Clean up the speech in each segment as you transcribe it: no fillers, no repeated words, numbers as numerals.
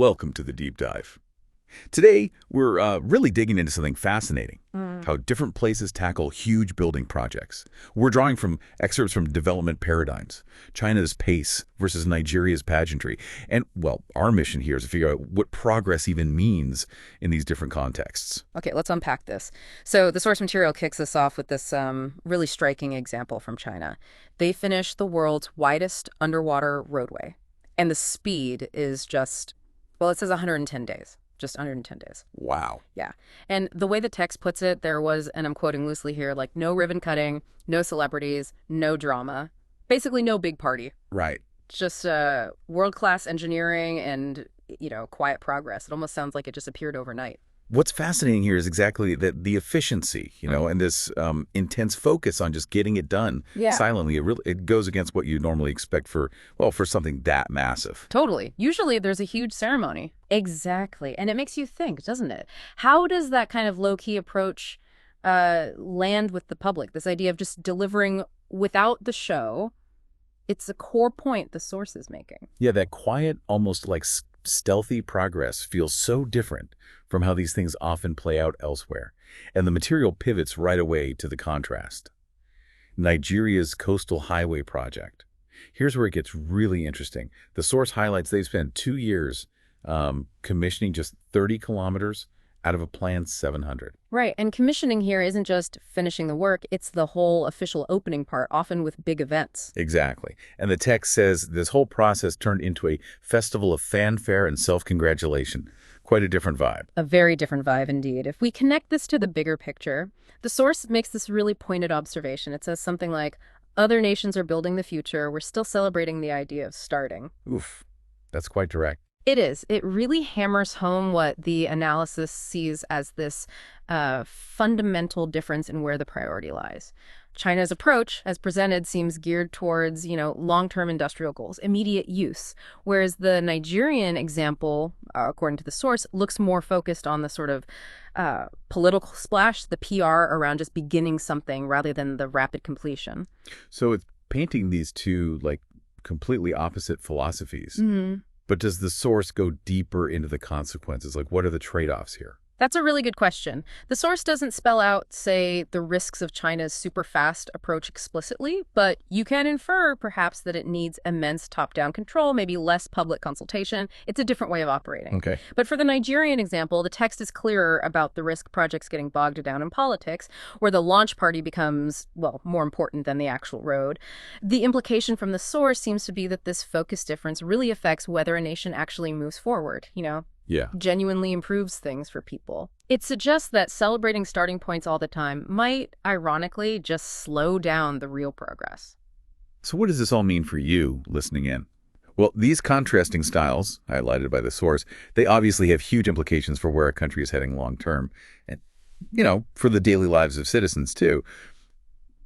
Welcome to the deep dive. Today, we're really digging into something fascinating, how different places tackle huge building projects. We're drawing from excerpts from development paradigms, China's pace versus Nigeria's pageantry. And, well, our mission here is to figure out what progress even means in these different contexts. Okay, let's unpack this. So the source material kicks us off with this really striking example from China. They finished the world's widest underwater roadway, and the speed is just, well, it says 110 days. Just 110 days. Wow. Yeah. And the way the text puts it, there was, and I'm quoting loosely here, like no ribbon cutting, no celebrities, no drama. Basically no big party. Right. Just world-class engineering and, quiet progress. It almost sounds like it just appeared overnight. What's fascinating here is exactly that the efficiency, and this intense focus on just getting it done silently. It goes against what you normally expect for something that massive. Totally. Usually there's a huge ceremony. Exactly. And it makes you think, doesn't it? How does that kind of low-key approach land with the public? This idea of just delivering without the show. It's a core point the source is making. Yeah, that quiet, almost like stealthy progress feels so different from how these things often play out elsewhere. And the material pivots right away to the contrast. Nigeria's coastal highway project. Here's where it gets really interesting. The source highlights they've spent 2 years commissioning just 30 kilometers out of a planned 700. Right. And commissioning here isn't just finishing the work, it's the whole official opening part, often with big events. Exactly. And the text says this whole process turned into a festival of fanfare and self-congratulation. Quite a different vibe. A very different vibe indeed. If we connect this to the bigger picture, the source makes this really pointed observation. It says something like, other nations are building the future. We're still celebrating the idea of starting. Oof. That's quite direct. It is. It really hammers home what the analysis sees as this fundamental difference in where the priority lies. China's approach, as presented, seems geared towards, long-term industrial goals, immediate use, whereas the Nigerian example, according to the source, looks more focused on the sort of political splash, the PR around just beginning something rather than the rapid completion. So it's painting these two, like, completely opposite philosophies. Mm-hmm. But does the source go deeper into the consequences? Like, what are the trade-offs here? That's a really good question. The source doesn't spell out, say, the risks of China's super fast approach explicitly, but you can infer, perhaps, that it needs immense top-down control, maybe less public consultation. It's a different way of operating. Okay. But for the Nigerian example, the text is clearer about the risk projects getting bogged down in politics, where the launch party becomes, well, more important than the actual road. The implication from the source seems to be that this focus difference really affects whether a nation actually moves forward, genuinely improves things for people. It suggests that celebrating starting points all the time might, ironically, just slow down the real progress. So what does this all mean for you listening in? Well, these contrasting styles, highlighted by the source, they obviously have huge implications for where a country is heading long term. And, for the daily lives of citizens, too.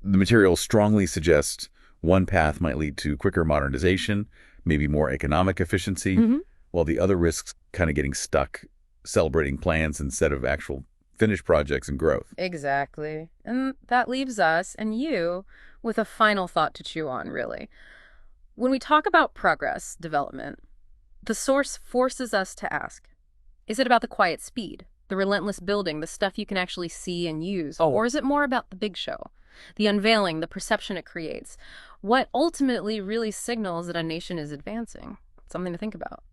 The material strongly suggests one path might lead to quicker modernization, maybe more economic efficiency, while the other risks kind of getting stuck celebrating plans instead of actual finished projects and growth. Exactly. And that leaves us and you with a final thought to chew on, really. When we talk about progress, development, the source forces us to ask, is it about the quiet speed, the relentless building, the stuff you can actually see and use? Or is it more about the big show, the unveiling, the perception it creates? What ultimately really signals that a nation is advancing? Something to think about.